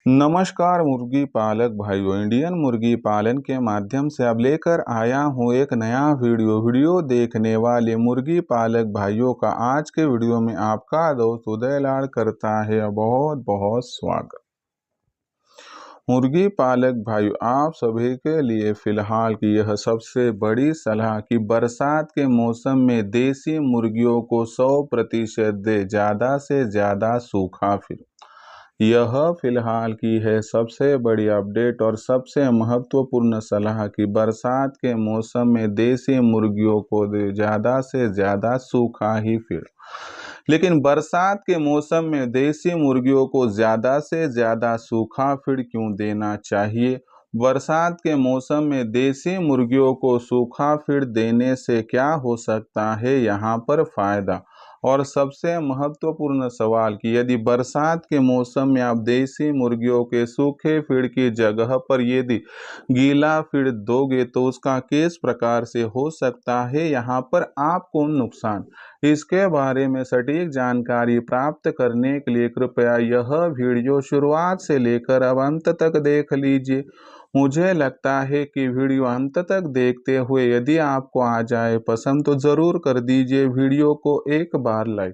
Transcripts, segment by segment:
नमस्कार मुर्गी पालक भाइयों, इंडियन मुर्गी पालन के माध्यम से अब लेकर आया हूँ एक नया वीडियो देखने वाले मुर्गी पालक भाइयों का आज के वीडियो में आपका दोस्त उदय लाड करता है। बहुत बहुत स्वागत। मुर्गी पालक भाइयों, आप सभी के लिए फिलहाल की यह सबसे बड़ी सलाह कि बरसात के मौसम में देसी मुर्गियों को 100% दे ज़्यादा से ज़्यादा सूखा। फिर यह फिलहाल की है सबसे बड़ी अपडेट और सबसे महत्वपूर्ण सलाह कि बरसात के मौसम में देसी मुर्गियों को दे ज़्यादा से ज़्यादा सूखा ही फीड। लेकिन बरसात के मौसम में देसी मुर्गियों को ज़्यादा से ज़्यादा सूखा फीड क्यों देना चाहिए? बरसात के मौसम में देसी मुर्गियों को सूखा फीड देने से क्या हो सकता है यहाँ पर फ़ायदा? और सबसे महत्वपूर्ण सवाल कि यदि बरसात के मौसम में आप देसी मुर्गियों के सूखे फीड की जगह पर यदि गीला फीड दोगे तो उसका किस प्रकार से हो सकता है यहाँ पर आपको नुकसान। इसके बारे में सटीक जानकारी प्राप्त करने के लिए कृपया यह वीडियो शुरुआत से लेकर अब अंत तक देख लीजिए। मुझे लगता है कि वीडियो अंत तक देखते हुए यदि आपको आ जाए पसंद तो ज़रूर कर दीजिए वीडियो को एक बार लाइक।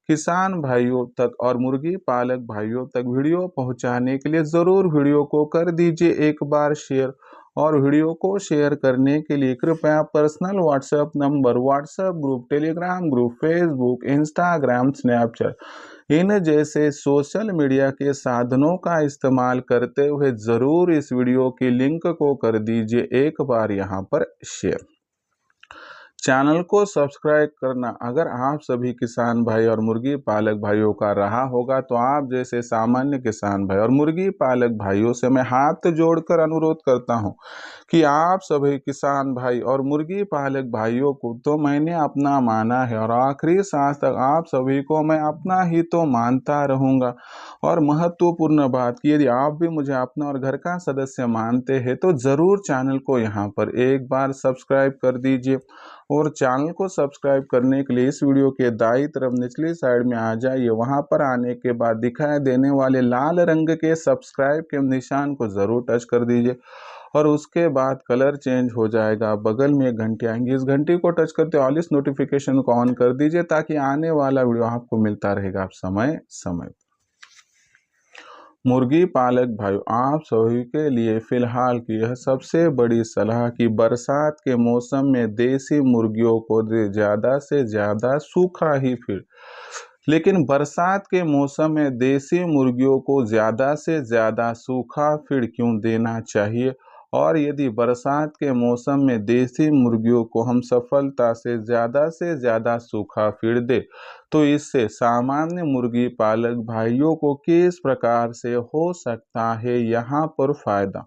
किसान भाइयों तक और मुर्गी पालक भाइयों तक वीडियो पहुंचाने के लिए ज़रूर वीडियो को कर दीजिए एक बार शेयर। और वीडियो को शेयर करने के लिए कृपया personal WhatsApp number, WhatsApp group, Telegram group, Facebook, Instagram, Snapchat इन जैसे सोशल मीडिया के साधनों का इस्तेमाल करते हुए ज़रूर इस वीडियो की लिंक को कर दीजिए एक बार यहाँ पर शेयर। चैनल को सब्सक्राइब करना अगर आप सभी किसान भाई और मुर्गी पालक भाइयों का रहा होगा तो आप जैसे सामान्य किसान भाई और मुर्गी पालक भाइयों से मैं हाथ जोड़कर अनुरोध करता हूं कि आप सभी किसान भाई और मुर्गी पालक भाइयों को तो मैंने अपना माना है और आखिरी सांस तक आप सभी को मैं अपना ही तो मानता रहूंगा। और महत्वपूर्ण बात कि यदि आप भी मुझे अपना और घर का सदस्य मानते हैं तो ज़रूर चैनल को यहाँ पर एक बार सब्सक्राइब कर दीजिए। और चैनल को सब्सक्राइब करने के लिए इस वीडियो के दाईं तरफ निचली साइड में आ जाइए। वहां पर आने के बाद दिखाई देने वाले लाल रंग के सब्सक्राइब के निशान को ज़रूर टच कर दीजिए और उसके बाद कलर चेंज हो जाएगा। बगल में एक घंटी आएंगी, इस घंटी को टच करते ऑल इस नोटिफिकेशन को ऑन कर दीजिए ताकि आने वाला वीडियो आपको मिलता रहेगा आप समय समय। मुर्गी पालक भाइयों, आप सभी के लिए फिलहाल की यह सबसे बड़ी सलाह कि बरसात के मौसम में देसी मुर्गियों को दे ज़्यादा से ज़्यादा सूखा ही फीड। लेकिन बरसात के मौसम में देसी मुर्गियों को ज़्यादा से ज़्यादा सूखा फीड क्यों देना चाहिए? और यदि बरसात के मौसम में देसी मुर्गियों को हम सफलता से ज़्यादा सूखा फीड दें तो इससे सामान्य मुर्गी पालक भाइयों को किस प्रकार से हो सकता है यहाँ पर फायदा।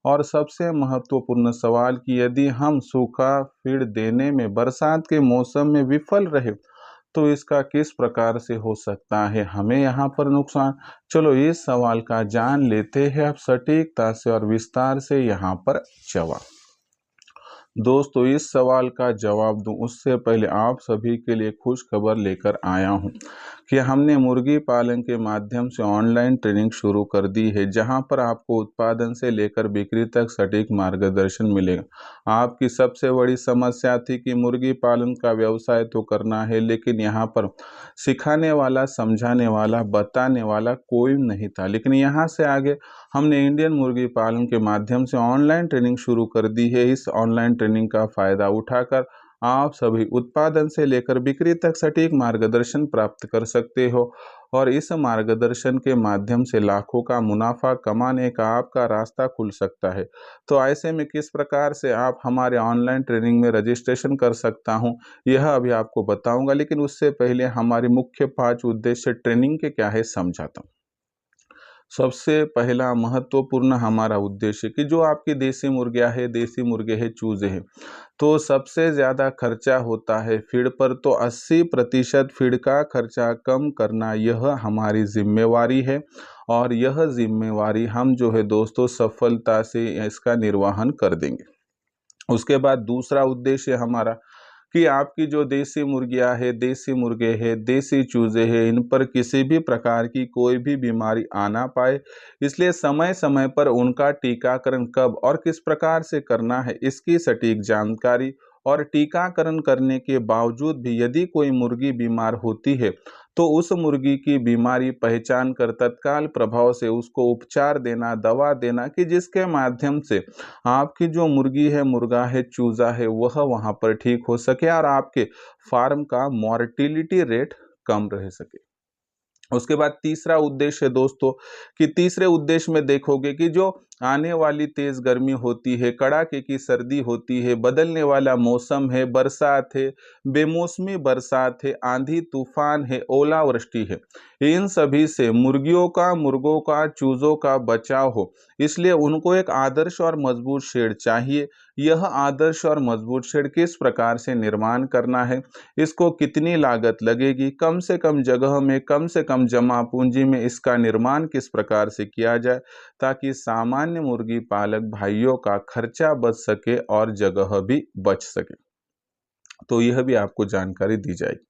और सबसे महत्वपूर्ण सवाल कि यदि हम सूखा फीड देने में बरसात के मौसम में विफल रहे तो इसका किस प्रकार से हो सकता है हमें यहाँ पर नुकसान। चलो इस सवाल का जान लेते हैं अब सटीकता से और विस्तार से यहाँ पर जवाब। दोस्तों, इस सवाल का जवाब दूं उससे पहले आप सभी के लिए खुश खबर लेकर आया हूं कि हमने मुर्गी पालन के माध्यम से ऑनलाइन ट्रेनिंग शुरू कर दी है जहां पर आपको उत्पादन से लेकर बिक्री तक सटीक मार्गदर्शन मिलेगा। आपकी सबसे बड़ी समस्या थी कि मुर्गी पालन का व्यवसाय तो करना है लेकिन यहाँ पर सिखाने वाला, समझाने वाला, बताने वाला कोई नहीं था। लेकिन यहाँ से आगे हमने इंडियन मुर्गी पालन के माध्यम से ऑनलाइन ट्रेनिंग शुरू कर दी है। इस ऑनलाइन ट्रेनिंग का फायदा उठाकर आप सभी उत्पादन से लेकर बिक्री तक सटीक मार्गदर्शन प्राप्त कर सकते हो और इस मार्गदर्शन के माध्यम से लाखों का मुनाफा कमाने का आपका रास्ता खुल सकता है। तो ऐसे में किस प्रकार से आप हमारे ऑनलाइन ट्रेनिंग में रजिस्ट्रेशन कर सकता हूं यह अभी आपको बताऊंगा, लेकिन उससे पहले हमारे मुख्य 5 उद्देश्य ट्रेनिंग के क्या है समझाता हूं। सबसे पहला महत्वपूर्ण हमारा उद्देश्य कि जो आपकी देसी मुर्गियाँ है, देसी मुर्गे हैं, चूजे हैं, तो सबसे ज़्यादा खर्चा होता है फीड पर, तो 80% फीड का खर्चा कम करना यह हमारी जिम्मेवारी है और यह जिम्मेवारी हम जो है दोस्तों सफलता से इसका निर्वहन कर देंगे। उसके बाद दूसरा उद्देश्य हमारा कि आपकी जो देसी मुर्गियां है, देसी मुर्गे हैं, देसी चूजे हैं, इन पर किसी भी प्रकार की कोई भी बीमारी आ ना पाए। इसलिए समय समय पर उनका टीकाकरण कब और किस प्रकार से करना है, इसकी सटीक जानकारी और टीकाकरण करने के बावजूद भी यदि कोई मुर्गी बीमार होती है तो उस मुर्गी की बीमारी पहचान कर तत्काल प्रभाव से उसको उपचार देना, दवा देना, कि जिसके माध्यम से आपकी जो मुर्गी है, मुर्गा है, चूजा है, वह वहां पर ठीक हो सके और आपके फार्म का मॉर्टिलिटी रेट कम रह सके। उसके बाद तीसरा उद्देश्य है दोस्तों, कि तीसरे उद्देश्य में देखोगे कि जो आने वाली तेज गर्मी होती है, कड़ाके की सर्दी होती है, बदलने वाला मौसम है, बरसात है, बेमौसमी बरसात है, आंधी तूफान है, ओलावृष्टि है, इन सभी से मुर्गियों का, मुर्गों का, चूजों का बचाव हो, इसलिए उनको एक आदर्श और मजबूत शेड चाहिए। यह आदर्श और मजबूत शेड किस प्रकार से निर्माण करना है, इसको कितनी लागत लगेगी, कम से कम जगह में, कम से कम जमा पूंजी में इसका निर्माण किस प्रकार से किया जाए ताकि सामान्य मुर्गी पालक भाइयों का खर्चा बच सके और जगह भी बच सके, तो यह भी आपको जानकारी दी जाएगी।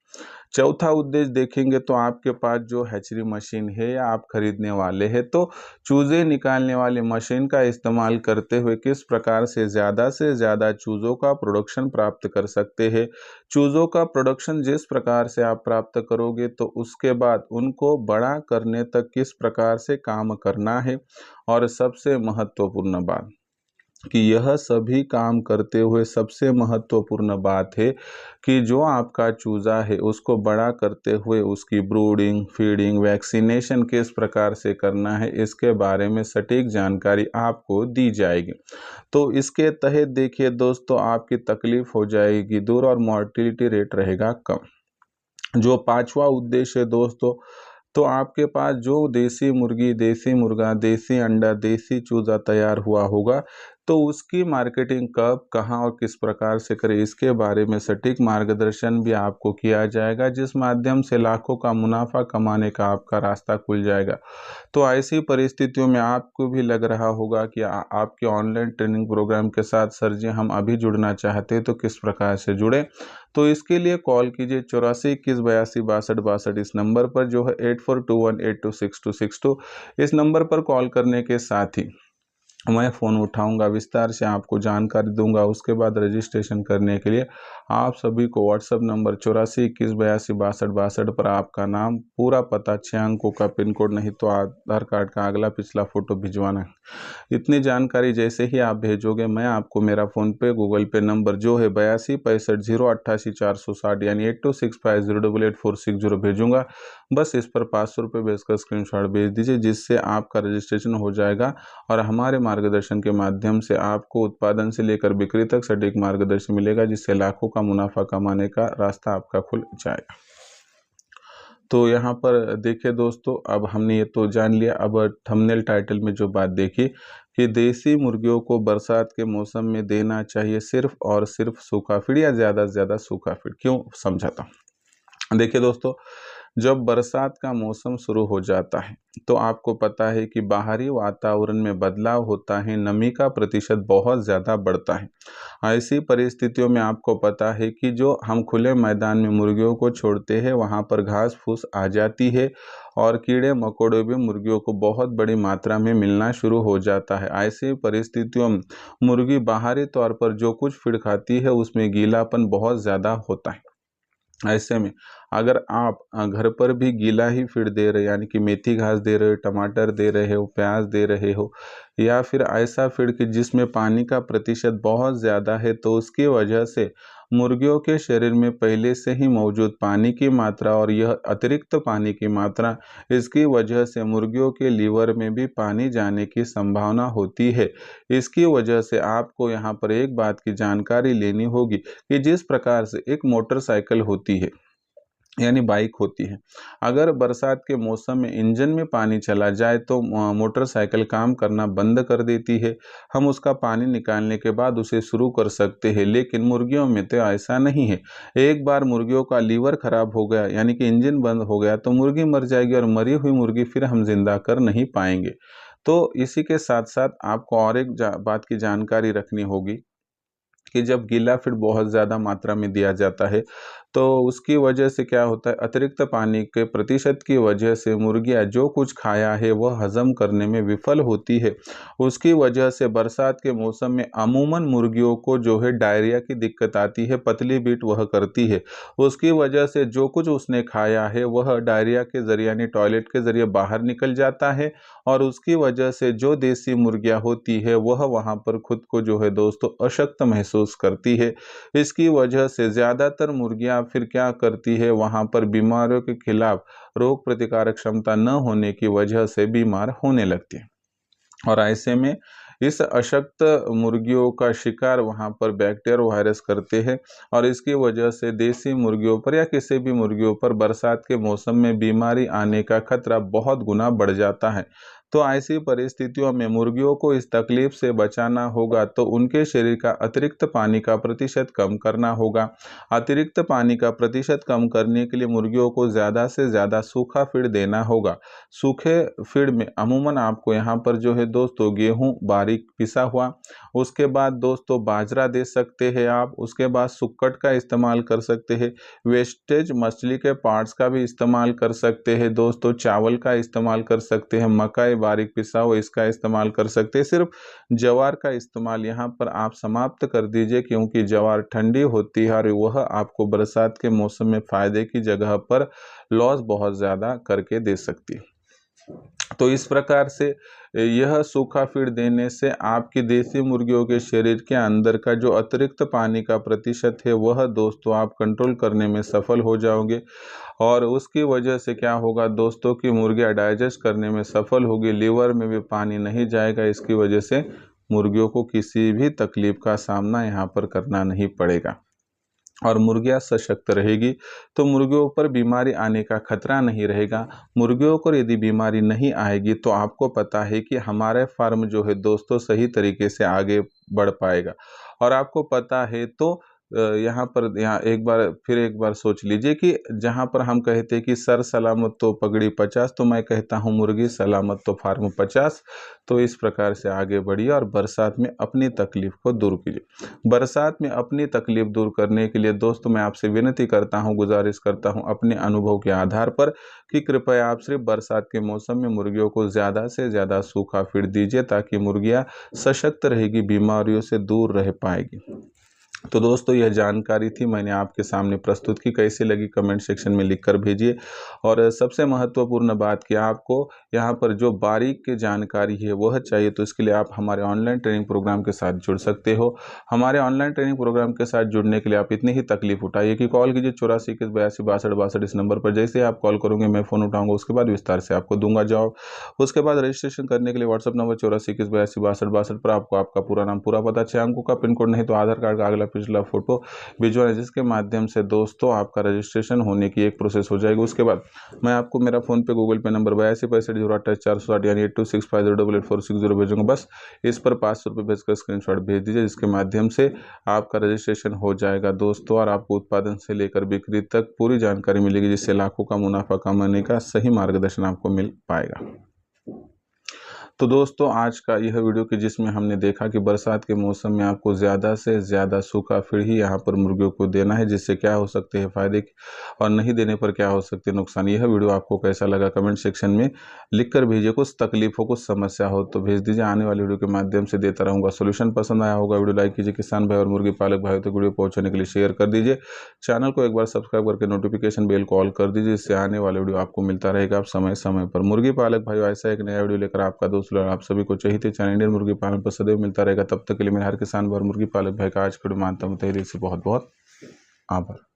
चौथा उद्देश्य देखेंगे तो आपके पास जो हैचरी मशीन है या आप खरीदने वाले हैं तो चूजे निकालने वाली मशीन का इस्तेमाल करते हुए किस प्रकार से ज़्यादा चूज़ों का प्रोडक्शन प्राप्त कर सकते हैं। चूज़ों का प्रोडक्शन जिस प्रकार से आप प्राप्त करोगे तो उसके बाद उनको बड़ा करने तक किस प्रकार से काम करना है। और सबसे महत्वपूर्ण बात कि यह सभी काम करते हुए सबसे महत्वपूर्ण बात है कि जो आपका चूज़ा है उसको बड़ा करते हुए उसकी ब्रूडिंग, फीडिंग, वैक्सीनेशन किस प्रकार से करना है, इसके बारे में सटीक जानकारी आपको दी जाएगी। तो इसके तहत देखिए दोस्तों, आपकी तकलीफ हो जाएगी दूर और मॉर्टिलिटी रेट रहेगा कम। जो पांचवा उद्देश्य है दोस्तों, तो आपके पास जो देसी मुर्गी, देसी मुर्गा, देसी अंडा, देसी चूजा तैयार हुआ होगा तो उसकी मार्केटिंग कब, कहां और किस प्रकार से करें, इसके बारे में सटीक मार्गदर्शन भी आपको किया जाएगा, जिस माध्यम से लाखों का मुनाफा कमाने का आपका रास्ता खुल जाएगा। तो ऐसी परिस्थितियों में आपको भी लग रहा होगा कि आपके ऑनलाइन ट्रेनिंग प्रोग्राम के साथ सर जी हम अभी जुड़ना चाहते हैं तो किस प्रकार से जुड़े। तो इसके लिए कॉल कीजिए 84 21 82 62 62 इस नंबर पर, जो है 8421826262। इस नंबर पर कॉल करने के साथ ही मैं फ़ोन उठाऊंगा, विस्तार से आपको जानकारी दूंगा। उसके बाद रजिस्ट्रेशन करने के लिए आप सभी को व्हाट्सएप नंबर 84 21 82 62 62 पर आपका नाम, पूरा पता, 6 अंकों का पिन कोड, नहीं तो आधार कार्ड का अगला पिछला फ़ोटो भिजवाना है। इतनी जानकारी जैसे ही आप भेजोगे मैं आपको मेरा फ़ोनपे, गूगल पे नंबर जो है 82 65 0 88 460 यानी 8265 088 460 भेजूँगा। बस इस पर 500 रुपये भेजकर स्क्रीनशॉट भेज दीजिए, जिससे आपका रजिस्ट्रेशन हो जाएगा और हमारे मार्गदर्शन के माध्यम से आपको उत्पादन से लेकर बिक्री तक सटीक मार्गदर्शन मिलेगा, जिससे लाखों का मुनाफा कमाने का रास्ता आपका खुल जाएगा। तो यहाँ पर देखिए दोस्तों, अब हमने ये तो जान लिया। अब थंबनेल टाइटल में जो बात देखी कि देसी मुर्गियों को बरसात के मौसम में देना चाहिए सिर्फ और सिर्फ सूखा फीड या ज़्यादा से ज़्यादा सूखा फीड, क्यों समझाता हूँ। देखिए दोस्तों, जब बरसात का मौसम शुरू हो जाता है तो आपको पता है कि बाहरी वातावरण में बदलाव होता है, नमी का प्रतिशत बहुत ज़्यादा बढ़ता है। ऐसी परिस्थितियों में आपको पता है कि जो हम खुले मैदान में मुर्गियों को छोड़ते हैं वहाँ पर घास फूस आ जाती है और कीड़े मकोड़े भी मुर्गियों को बहुत बड़ी मात्रा में मिलना शुरू हो जाता है। ऐसी परिस्थितियों में मुर्गी बाहरी तौर पर जो कुछ फीड खाती है उसमें गीलापन बहुत ज़्यादा होता है। ऐसे में अगर आप घर पर भी गीला ही फीड दे रहे, यानी कि मेथी घास दे रहे हो, टमाटर दे रहे हो, प्याज दे रहे हो, या फिर ऐसा फीड कि जिसमें पानी का प्रतिशत बहुत ज़्यादा है, तो उसकी वजह से मुर्गियों के शरीर में पहले से ही मौजूद पानी की मात्रा और यह अतिरिक्त पानी की मात्रा, इसकी वजह से मुर्गियों के लीवर में भी पानी जाने की संभावना होती है। इसकी वजह से आपको यहाँ पर एक बात की जानकारी लेनी होगी कि जिस प्रकार से एक मोटरसाइकिल होती है यानी बाइक होती है, अगर बरसात के मौसम में इंजन में पानी चला जाए तो मोटरसाइकिल काम करना बंद कर देती है। हम उसका पानी निकालने के बाद उसे शुरू कर सकते हैं, लेकिन मुर्गियों में तो ऐसा नहीं है। एक बार मुर्गियों का लीवर खराब हो गया यानी कि इंजन बंद हो गया तो मुर्गी मर जाएगी और मरी हुई मुर्गी फिर हम जिंदा कर नहीं पाएंगे। तो इसी के साथ साथ आपको और एक बात की जानकारी रखनी होगी कि जब गीला फीड बहुत ज़्यादा मात्रा में दिया जाता है तो उसकी वजह से क्या होता है, अतिरिक्त पानी के प्रतिशत की वजह से मुर्गियाँ जो कुछ खाया है वह हज़म करने में विफल होती है। उसकी वजह से बरसात के मौसम में अमूमन मुर्गियों को जो है डायरिया की दिक्कत आती है, पतली बीट वह करती है। उसकी वजह से जो कुछ उसने खाया है वह डायरिया के ज़रिए यानी टॉयलेट के ज़रिए बाहर निकल जाता है और उसकी वजह से जो देसी मुर्गियाँ होती है वह वहाँ पर खुद को जो है दोस्तों अशक्त महसूस करती है। इसकी वजह से ज़्यादातर मुर्गियाँ फिर क्या करती है, वहाँ पर बीमारियों के खिलाफ रोग प्रतिकारक क्षमता न होने की वजह से बीमार होने लगती है और ऐसे में इस अशक्त मुर्गियों का शिकार वहाँ पर बैक्टीरिया वायरस करते हैं और इसकी वजह से देसी मुर्गियों पर या किसी भी मुर्गियों पर बरसात के मौसम में बीमारी आने का खतरा बहुत गुना बढ़ जाता है। तो ऐसी परिस्थितियों में मुर्गियों को इस तकलीफ से बचाना होगा तो उनके शरीर का अतिरिक्त पानी का प्रतिशत कम करना होगा। अतिरिक्त पानी का प्रतिशत कम करने के लिए मुर्गियों को ज़्यादा से ज़्यादा सूखा फीड देना होगा। सूखे फीड में अमूमन आपको यहाँ पर जो है दोस्तों गेहूँ बारीक पिसा हुआ, उसके बाद दोस्तों बाजरा दे सकते हैं आप, उसके बाद सुक्कट का इस्तेमाल कर सकते हैं, वेस्टेज मछली के पार्ट्स का भी इस्तेमाल कर सकते हैं दोस्तों, चावल का इस्तेमाल कर सकते हैं, मकई बारीक पिसा हुआ इसका इस्तेमाल कर सकते हैं। सिर्फ ज्वार का इस्तेमाल यहाँ पर आप समाप्त कर दीजिए क्योंकि ज्वार ठंडी होती है और वह आपको बरसात के मौसम में फायदे की जगह पर लॉस बहुत ज़्यादा करके दे सकती है। तो इस प्रकार से यह सूखा फीड देने से आपकी देसी मुर्गियों के शरीर के अंदर का जो अतिरिक्त पानी का प्रतिशत है वह दोस्तों आप कंट्रोल करने में सफल हो जाओगे और उसकी वजह से क्या होगा दोस्तों कि मुर्गियाँ डाइजेस्ट करने में सफल होगी, लीवर में भी पानी नहीं जाएगा। इसकी वजह से मुर्गियों को किसी भी तकलीफ का सामना यहाँ पर करना नहीं पड़ेगा और मुर्गियाँ सशक्त रहेगी तो मुर्गियों पर बीमारी आने का खतरा नहीं रहेगा। मुर्गियों को यदि बीमारी नहीं आएगी तो आपको पता है कि हमारे फार्म जो है दोस्तों सही तरीके से आगे बढ़ पाएगा और आपको पता है तो यहाँ एक बार सोच लीजिए कि जहाँ पर हम कहते हैं कि सर सलामत तो पगड़ी 50, तो मैं कहता हूँ मुर्गी सलामत तो फार्म 50। तो इस प्रकार से आगे बढ़िए और बरसात में अपनी तकलीफ को दूर कीजिए। बरसात में अपनी तकलीफ दूर करने के लिए दोस्तों मैं आपसे विनती करता हूँ, गुजारिश करता हूँ अपने अनुभव के आधार पर कि कृपया आप सिर्फ बरसात के मौसम में मुर्गियों को ज़्यादा से ज़्यादा सूखा फीड दीजिए ताकि मुर्गियाँ सशक्त रहेगी, बीमारियों से दूर रह पाएगी। तो दोस्तों यह जानकारी थी मैंने आपके सामने प्रस्तुत की, कैसी लगी कमेंट सेक्शन में लिखकर भेजिए। और सबसे महत्वपूर्ण बात कि आपको यहाँ पर जो बारीक की जानकारी है वह चाहिए तो इसके लिए आप हमारे ऑनलाइन ट्रेनिंग प्रोग्राम के साथ जुड़ सकते हो। हमारे ऑनलाइन ट्रेनिंग प्रोग्राम के साथ जुड़ने के लिए आप इतनी ही तकलीफ उठाइए कि कॉल कीजिए 84 21 82 62 62 इस नंबर पर। जैसे आप कॉल करोगे मैं फ़ोन उठाऊंगा, उसके बाद विस्तार से आपको दूंगा जवाब। उसके बाद रजिस्ट्रेशन करने के लिए व्हाट्सअप नंबर 84 21 82 62 62 पर आपको आपका पूरा नाम, पूरा पता, 6 अंकों का पिन कोड नहीं तो आधार कार्ड का अगला पिछला फोटो भिजवाएं, जिसके माध्यम से दोस्तों आपका रजिस्ट्रेशन होने की एक प्रोसेस हो जाएगी। उसके बाद मैं आपको मेरा फोन पे गूगल पे नंबर 826508 यानी 8265088460 भेजूंगा। बस इस पर 500 रुपये भेजकर स्क्रीनशॉट भेज दीजिए, जिसके माध्यम से आपका रजिस्ट्रेशन हो जाएगा दोस्तों और आपको उत्पादन से लेकर बिक्री तक पूरी जानकारी मिलेगी, जिससे लाखों का मुनाफा कमाने का सही मार्गदर्शन आपको मिल पाएगा। तो दोस्तों आज का यह वीडियो कि जिसमें हमने देखा कि बरसात के मौसम में आपको ज़्यादा से ज़्यादा सूखा फीड ही यहाँ पर मुर्गियों को देना है, जिससे क्या हो सकते हैं फ़ायदे और नहीं देने पर क्या हो सकते हैं नुकसान। यह वीडियो आपको कैसा लगा कमेंट सेक्शन में लिखकर भेजिए। कुछ तकलीफ हो, कुछ समस्या हो तो भेज दीजिए, आने वाली वीडियो के माध्यम से देता रहूँगा सोल्यूशन। पसंद आया होगा वीडियो लाइक कीजिए, किसान भाई और मुर्गी पालक भाई तक वीडियो पहुँचाने के लिए शेयर कर दीजिए। चैनल को एक बार सब्सक्राइब करके नोटिफिकेशन बेल को ऑल कर दीजिए, जिससे आने वाले वीडियो आपको मिलता रहेगा आप समय समय पर। मुर्गी पालक भाई ऐसा एक नया वीडियो लेकर आपका दोस्त आप सभी को चाहिए चैनल इंडियन मुर्गी पालन पर सदैव मिलता रहेगा। तब तक के लिए मैं हर किसान और मुर्गी पालक भाई का आज के वीडियो मानता हूँ तहरीर से बहुत बहुत आभार।